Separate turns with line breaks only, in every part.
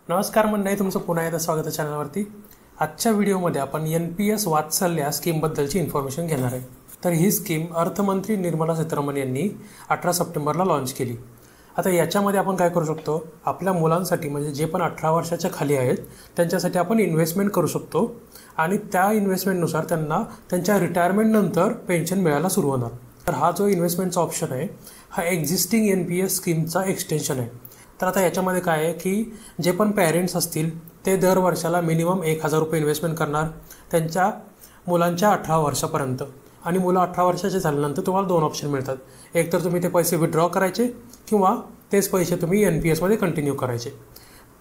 नमस्कार मंडळी, तुमचं पुन्हा एकदा स्वागत आहे चॅनलवरती। आजच्या व्हिडिओमध्ये आपण NPS वात्सल्य स्कीमबद्दलची इन्फॉर्मेशन घेणार आहे। तर ही स्कीम अर्थमंत्री निर्मला सीतारामन यांनी 18 सप्टेंबरला लॉन्च केली। आता याच्यामध्ये आपण काय करू शकतो, आपल्या मुलांसाठी म्हणजे जे पण 18 वर्षाच्या खाली आहेत त्यांच्यासाठी आपण इन्व्हेस्टमेंट करू शकतो आणि त्या इन्व्हेस्टमेंटनुसार त्यांना त्यांच्या रिटायरमेंट नंतर पेन्शन मिळायला सुरू होणार। तर हा जो इन्व्हेस्टमेंटचा ऑप्शन आहे हा एक्झिस्टिंग NPS स्कीमचा एक्सटेन्शन आहे। तर आता याच्यामध्ये काय आहे की जे पण पेरेंट्स असतील ते दर वर्षाला मिनिमम 1000 रुपये इन्व्हेस्टमेंट करणार त्यांच्या मुलांच्या 18 वर्षापर्यंत। आणि मुलं 18 वर्षाचे झाल्यानंतर तुम्हाला दोन ऑप्शन मिळतात, एक तर तुम्ही ते पैसे विड्रॉ करायचे किंवा तेच पैसे तुम्ही NPS मध्ये कंटिन्यू करायचे।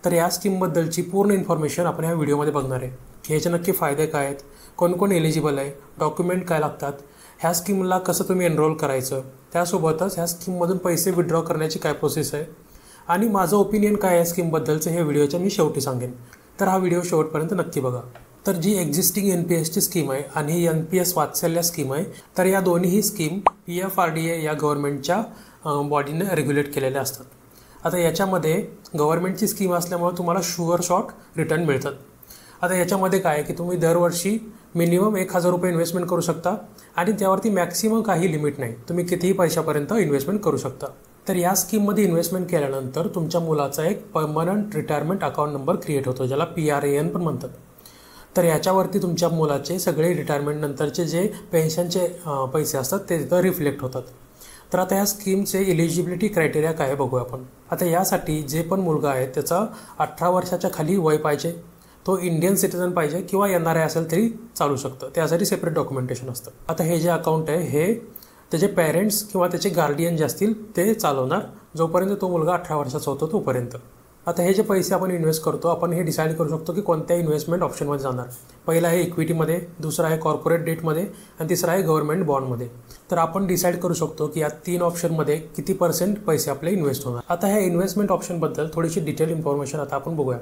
तर या स्कीमबद्दलची पूर्ण इन्फॉर्मेशन आपण या व्हिडिओमध्ये बघणार आहे की ह्याचे नक्की फायदे काय आहेत, कोण कोण एलिजिबल आहे, डॉक्युमेंट काय लागतात, ह्या स्कीमला कसं तुम्ही एनरोल करायचं, त्यासोबतच ह्या स्कीममधून पैसे विड्रॉ करण्याची काय प्रोसेस आहे आणि माझं ओपिनियन काय आहे स्कीमबद्दलचं हे व्हिडिओच्या मी शेवटी सांगेन। तर हा व्हिडिओ शेवटपर्यंत नक्की बघा। तर जी एक्झिस्टिंग NPSची स्कीम आहे आणि ही NPS वात्सल्य स्कीम आहे, तर या दोन्ही स्कीम PFRDA या गव्हर्नमेंटच्या बॉडीने रेग्युलेट केलेल्या असतात। आता याच्यामध्ये गव्हर्नमेंटची स्कीम असल्यामुळे तुम्हाला शुअर शॉट रिटर्न मिळतात। आता याच्यामध्ये काय आहे की तुम्ही दरवर्षी मिनिमम 1000 रुपये इन्व्हेस्टमेंट करू शकता आणि त्यावरती मॅक्सिमम काही लिमिट नाही, तुम्ही कितीही पैशापर्यंत इन्व्हेस्टमेंट करू शकता। तर या स्कीममध्ये इन्व्हेस्टमेंट केल्यानंतर तुमच्या मुलाचा एक permanent retirement account number create होतो, ज्याला PRAN पण म्हणतात। तर याच्यावरती तुमच्या मुलाचे सगळे रिटायरमेंट नंतरचे जे पेन्शनचे पैसे असतात ते तिथं रिफ्लेक्ट होतात। तर आता या स्कीमचे एलिजिबिलिटी क्रायटेरिया काय बघूया आपण। आता यासाठी जे पण मुलगा आहे त्याचा 18 वर्षाच्या खाली वय पाहिजे, तो इंडियन सिटीजन पाहिजे किंवा NRI असेल तरी चालू शकतं, त्यासाठी सेपरेट डॉक्युमेंटेशन असतं। आता हे जे अकाउंट आहे हे त्याचे पेरेंट्स किंवा त्याचे गार्डियन जे असतील ते चालवणार जोपर्यंत तो मुलगा 18 वर्षाचा होतो तोपर्यंत। आता हे जे पैसे आपण इन्व्हेस्ट करतो आपण हे डिसाईड करू शकतो की कोणत्या इन्व्हेस्टमेंट ऑप्शनमध्ये जाणार। पहिला आहे इक्विटीमध्ये, दुसरा आहे कॉर्पोरेट डेटमध्ये आणि तिसरा आहे गव्हर्नमेंट बॉन्डमध्ये। तर आपण डिसाईड करू शकतो की या 3 ऑप्शनमध्ये किती % पैसे आपले इन्व्हेस्ट होणार। आता ह्या इन्व्हेस्टमेंट ऑप्शनबद्दल थोडीशी डिटेल इन्फॉर्मेशन आता आपण बघूया।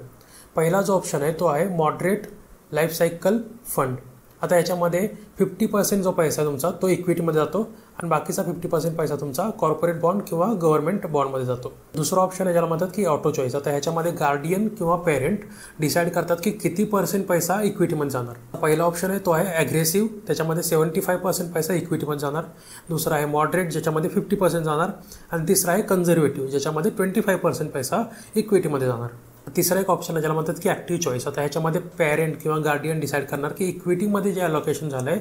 पहिला जो ऑप्शन आहे तो आहे मॉडरेट लाईफ सायकल फंड। आता याच्यामध्ये 50% जो पैसा तुमचा तो इक्विटीमध्ये जातो आणि बाकीचा 50% पैसा तुमचा कॉर्पोरेट बॉन्ड किंवा गव्हर्नमेंट बॉन्डमध्ये जातो। दुसरा ऑप्शन आहे ज्याला म्हणतात की ऑटो चॉईस। आता ह्याच्यामध्ये गार्डियन किंवा पेरेंट डिसाईड करतात की किती % पैसा इक्विटीमध्ये जाणार। पहिला ऑप्शन आहे तो आहे ॲग्रेसिव्ह, त्याच्यामध्ये 75% पैसा इक्विटीमध्ये जाणार। दुसरा आहे मॉडरेट ज्याच्यामध्ये 50% जाणार आणि तिसरा आहे कन्झर्वेटिव्ह ज्याच्यामध्ये 25% पैसा इक्विटीमध्ये जाणार। तिसरा एक ऑप्शन आहे ज्याला म्हणतात की ॲक्टिव्ह चॉईस। आता ह्याच्यामध्ये पेरेंट किंवा गार्डियन डिसाईड करणार की इक्विटीमध्ये जे अलोकेशन झालं आहे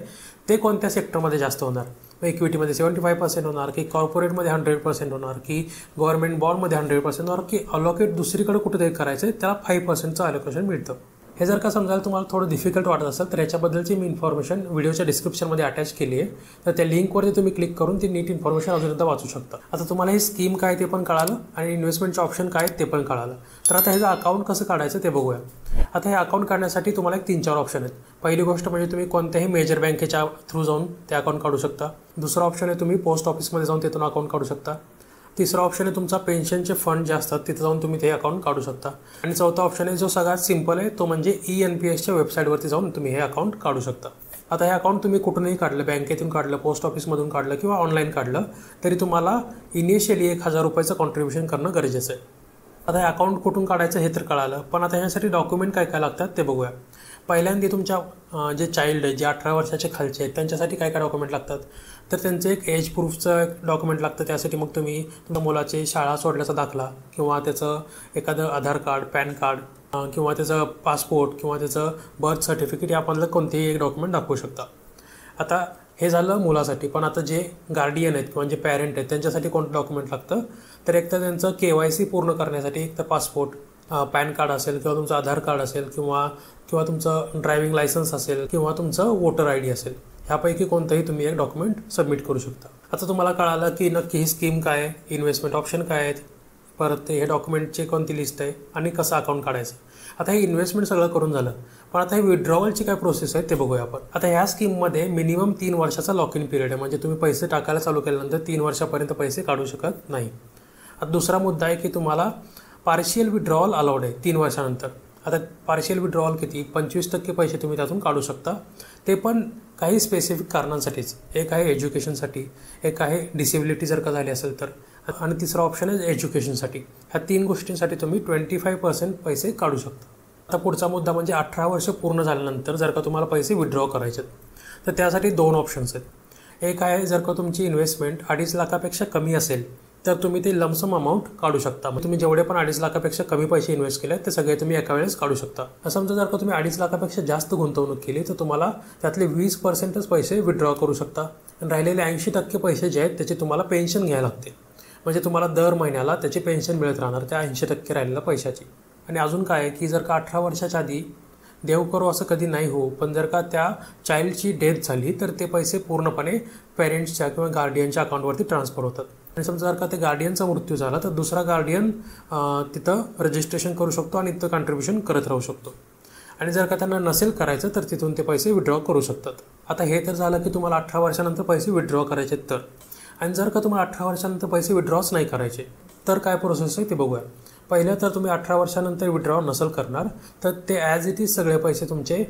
ते कोणत्या सेक्टरमध्ये जास्त होणार, मग इक्विटीमध्ये 75% होणार की कॉर्पोरेटमध्ये 100% होणार की गव्हर्नमेंट बॉन्डमध्ये 100% होणार की अलोकेट दुसरीकडे कुठेतरी करायचं आहे त्याला 5%चं अलोकेशन मिळतं। हे जर का समजायला तुम्हाला थोडं डिफिकल्ट वाटत असेल तर याच्याबद्दलची मी इन्फॉर्मेशन व्हिडिओच्या डिस्क्रिप्शनमध्ये अटॅच केली आहे, तर त्या लिंकवरती तुम्ही क्लिक करून ती नीट इन्फॉर्मेशन अजूनदा वाचू शकता। आता तुम्हाला ही स्कीम काय ते पण कळालं आणि इन्व्हेस्टमेंटचे ऑप्शन काय ते पण कळालं। तर आता ह्याचं अकाउंट कसं काढायचं ते बघूया। आता हे अकाउंट काढण्यासाठी तुम्हाला एक 3-4 ऑप्शन आहेत। पहिली गोष्ट म्हणजे तुम्ही कोणत्याही मेजर बँकेच्या थ्रू जाऊन ते अकाउंट काढू शकता। दुसरा ऑप्शन आहे तुम्ही पोस्ट ऑफिसमध्ये जाऊन तिथून अकाउंट काढू शकता। तिसरा ऑप्शन आहे तुमचा पेन्शनचे फंड जे असतात तिथे जाऊन तुम्ही ते अकाउंट काढू शकता। आणि चौथा ऑप्शन आहे जो सगळ्यात सिंपल आहे तो म्हणजे NPSच्या वेबसाईटवरती जाऊन तुम्ही हे अकाउंट काढू शकता। आता हे अकाउंट तुम्ही कुठूनही काढलं, बँकेतून काढलं, पोस्ट ऑफिसमधून काढलं किंवा ऑनलाईन काढलं तरी तुम्हाला इनिशियली 1000 रुपयाचं कॉन्ट्रीब्युशन करणं गरजेचं आहे। आता हे अकाउंट कुठून काढायचं हे तर कळालं, पण आता ह्यासाठी डॉक्युमेंट काय काय लागतात ते बघूया। पहिल्यांदा तुमच्या जे चाइल्ड आहे जे 18 वर्षाचे खालचे आहेत त्यांच्यासाठी काय काय डॉक्युमेंट लागतात, तर त्यांचं एक एज प्रूफचं एक डॉक्युमेंट लागतं। त्यासाठी मग तुम्ही तुमच्या मुलाची शाळा सोडल्याचा दाखला किंवा त्याचं एखादं आधार कार्ड, पॅन कार्ड किंवा त्याचं पासपोर्ट किंवा त्याचं बर्थ सर्टिफिकेट यामधलं कोणतेही एक डॉक्युमेंट दाखवू शकता। आता हे झालं मुलासाठी, पण आता जे गार्डियन आहेत किंवा जे पॅरेंट आहेत त्यांच्यासाठी कोणतं डॉक्युमेंट लागतं, तर एक तर त्यांचं KYC पूर्ण करण्यासाठी एक तर पासपोर्ट, पॅन कार्ड असेल किंवा तुमचं आधार कार्ड असेल किंवा तुमचं ड्रायव्हिंग लायसन्स असेल किंवा तुमचं वोटर ID असेल, ह्यापैकी कोणतंही तुम्ही एक डॉक्युमेंट सबमिट करू शकता। आता तुम्हाला कळालं की नक्की ही स्कीम काय आहे, इन्व्हेस्टमेंट ऑप्शन काय आहेत, परत हे डॉक्युमेंटची कोणती लिस्ट आहे आणि कसं अकाउंट काढायचं। आता हे इन्व्हेस्टमेंट सगळं करून झालं, पण आता हे विड्रॉवलची काय प्रोसेस आहे ते बघूया आपण। आता ह्या स्कीममध्ये मिनिमम 3 वर्षाचा लॉक इन पिरियड आहे, म्हणजे तुम्ही पैसे टाकायला चालू केल्यानंतर 3 वर्षापर्यंत पैसे काढू शकत नाही। आता दुसरा मुद्दा आहे की तुम्हाला पार्शियल विड्रॉवल अलाउड आहे 3 वर्षानंतर। आता पार्शियल विड्रॉवल किती, 25% पैसे तुम्ही त्यातून काढू शकता, ते पण काही स्पेसिफिक कारणांसाठीच। एक आहे एज्युकेशनसाठी, एक आहे डिसेबिलिटी जर का झाली असेल तर, आणि तिसरा ऑप्शन आहे एज्युकेशनसाठी. ह्या 3 गोष्टींसाठी तुम्ही 25% पैसे काढू शकता. आता पुढचा मुद्दा म्हणजे 18 वर्ष पूर्ण झाल्यानंतर जर का तुम्हाला पैसे विड्रॉ करायचे तर त्यासाठी 2 ऑप्शन्स आहेत. एक आहे, जर का तुमची इन्व्हेस्टमेंट 2.5 लाखापेक्षा कमी असेल तर तुम्ही ते लमसम अमाऊंट काढू शकता. मग तुम्ही जेवढे पण 2.5 लाखापेक्षा कमी पैसे इन्व्हेस्ट केले ते सगळे तुम्ही एका वेळेस काढू शकता. समजा जर का तुम्ही 2.5 लाखापेक्षा जास्त गुंतवणूक केली तर तुम्हाला त्यातले 20%च पैसे विड्रॉ करू शकता. आणि राहिलेले 80% पैसे जे आहेत त्याची तुम्हाला पेन्शन घ्यायला लागते. म्हणजे तुम्हाला दर महिन्याला त्याची पेन्शन मिळत राहणार त्या 80% राहिलेल्या पैशाची. आणि अजून काय आहे की जर का 18 वर्षाच्या आधी देव करो असं कधी नाही हो, पण जर का त्या चाइल्डची डेथ झाली तर ते पैसे पूर्णपणे पेरेंट्सच्या किंवा गार्डियनच्या अकाउंटवरती ट्रान्सफर होतात. आणि समजा जर का ते गार्डियनचा मृत्यू झाला तर दुसरा गार्डियन तिथं रजिस्ट्रेशन करू शकतो आणि तिथं कॉन्ट्रीब्युशन करत राहू शकतो. आणि जर का त्यांना नसेल करायचं तर तिथून ते पैसे विड्रॉ करू शकतात. आता हे तर झालं की तुम्हाला 18 वर्षानंतर पैसे विड्रॉ करायचे तर. आणि जर का तुम्हाला 18 वर्षानंतर पैसे विड्रॉच नाही करायचे तर काय प्रोसेस आहे ते बघूया. पहिलं तर तुम्ही 18 वर्षानंतर विड्रॉ नसेल करणार तर ते ॲज इट इज सगळे पैसे तुमचे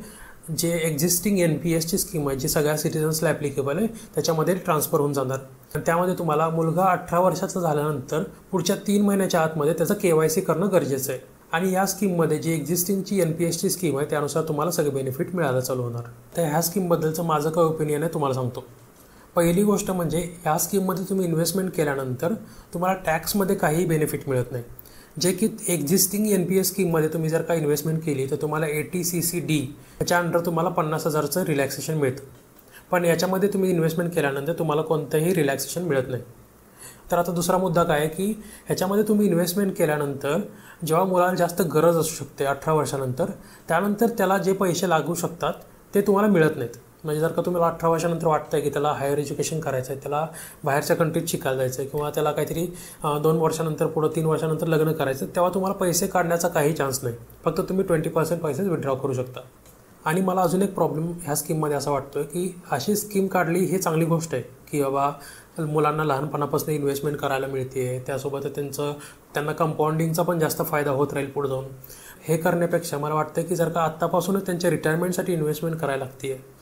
जे एक्झिस्टिंग NPSची स्कीम आहे जी सगळ्या सिटिझन्सला ॲप्लिकेबल आहे त्याच्यामध्ये ट्रान्सफर होऊन जाणार. आणि त्यामध्ये तुम्हाला मुलगा 18 वर्षाचा झाल्यानंतर पुढच्या 3 महिन्याच्या आतमध्ये त्याचं KYC करणं गरजेचं आहे. आणि या स्कीममध्ये जी एक्झिस्टिंगची NPSची स्कीम आहे त्यानुसार तुम्हाला सगळे बेनिफिट मिळायला चालू होणार. तर ह्या स्कीमबद्दलचं माझं काय ओपिनियन आहे तुम्हाला सांगतो. पहिली गोष्ट म्हणजे ह्या स्कीममध्ये तुम्ही इन्व्हेस्टमेंट केल्यानंतर तुम्हाला टॅक्समध्ये काहीही बेनिफिट मिळत नाही. जे की एक्झिस्टिंग NPS स्कीममध्ये तुम्ही जर का इन्व्हेस्टमेंट केली तर तुम्हाला 80CC/D याच्या अंडर तुम्हाला 50,000चं रिलॅक्सेशन मिळतं. पण याच्यामध्ये तुम्ही इन्व्हेस्टमेंट केल्यानंतर तुम्हाला कोणतंही रिलॅक्सेशन मिळत नाही. तर आता दुसरा मुद्दा काय आहे की ह्याच्यामध्ये तुम्ही इन्व्हेस्टमेंट केल्यानंतर जेव्हा मुलाला जास्त गरज असू शकते 18 वर्षानंतर त्यानंतर त्याला जे पैसे लागू शकतात ते तुम्हाला मिळत नाहीत. म्हणजे जर का तुम्हाला 18 वर्षानंतर वाटतं आहे की त्याला हायर एज्युकेशन करायचं आहे, त्याला बाहेरच्या कंट्रीत शिकायला जायचं आहे किंवा त्याला काहीतरी 2 वर्षानंतर पुढं 3 वर्षानंतर लग्न करायचं तेव्हा तुम्हाला पैसे काढण्याचा काही चान्स नाही. फक्त तुम्ही 20% पैसे विड्रॉ करू शकता. आणि मला अजून एक प्रॉब्लेम ह्या स्कीममध्ये असा वाटतो आहे की अशी स्कीम काढली ही चांगली गोष्ट आहे की बाबा मुलांना लहानपणापासून इन्व्हेस्टमेंट करायला मिळते, त्यासोबत त्यांना कंपाऊंडिंगचा पण जास्त फायदा होत राहील पुढे जाऊन. हे करण्यापेक्षा मला वाटतं की जर का आत्तापासूनच त्यांच्या रिटायरमेंटसाठी इन्व्हेस्टमेंट करायला लागते आहे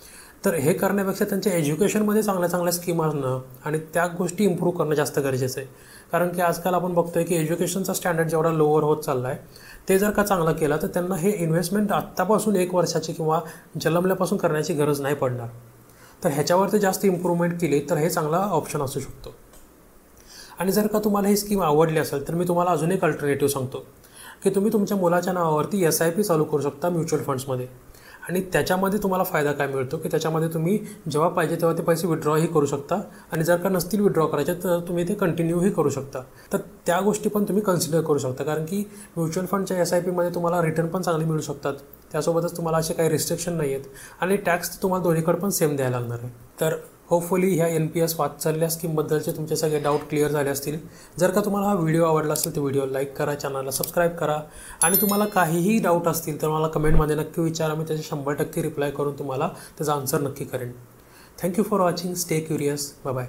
तर हे करण्यापेक्षा त्यांच्या एज्युकेशनमध्ये चांगल्या स्कीम आणणं आणि त्या गोष्टी इम्प्रूव्ह करणं जास्त गरजेचं आहे. कारण की आजकाल आपण बघतो आहे की एज्युकेशनचा स्टँडर्ड जेवढा लोअर होत चालला आहे ते जर का चांगलं केलं तर त्यांना हे इन्व्हेस्टमेंट आत्तापासून 1 वर्षाची किंवा जन्मल्यापासून करण्याची गरज नाही पडणार. तर ह्याच्यावरती जास्त इम्प्रूव्हमेंट केली तर हे चांगला ऑप्शन असू शकतो. आणि जर का तुम्हाला ही स्कीम आवडली असेल तर मी तुम्हाला अजून एक अल्टरनेटिव्ह सांगतो की तुम्ही तुमच्या मुलाच्या नावावरती SIP चालू करू शकता म्युच्युअल फंड्समध्ये. आणि त्याच्यामध्ये तुम्हाला फायदा काय मिळतो की त्याच्यामध्ये तुम्ही जेव्हा पाहिजे तेव्हा ते पैसे विड्रॉही करू शकता आणि जर का नसतील विड्रॉ करायचे तर तुम्ही ते कंटिन्यूही करू शकता. तर त्या गोष्टी पण तुम्ही कन्सिडर करू शकता कारण की म्युच्युअल फंडच्या SIPमध्ये तुम्हाला रिटर्न पण चांगले मिळू शकतात. त्यासोबतच तुम्हाला असे काही रिस्ट्रिक्शन नाही आहेत आणि टॅक्स तुम्हाला दोन्हीकडे पण सेम द्यायला लागणार आहे. तर होपफुली ह्या NPS वात्सल्य स्कीमबद्दलचे तुमचे सगळे डाऊट क्लिअर झाले असतील. जर का तुम्हाला हा व्हिडिओ आवडला असेल तर व्हिडिओ लाईक करा, चॅनलला सबस्क्राईब करा आणि तुम्हाला काहीही डाऊट असतील तर मला कमेंटमध्ये नक्की विचारा. मी त्याचे 100% रिप्लाय करून तुम्हाला त्याचा आन्सर नक्की करेन. Thank you for watching. Stay curious. Bye bye.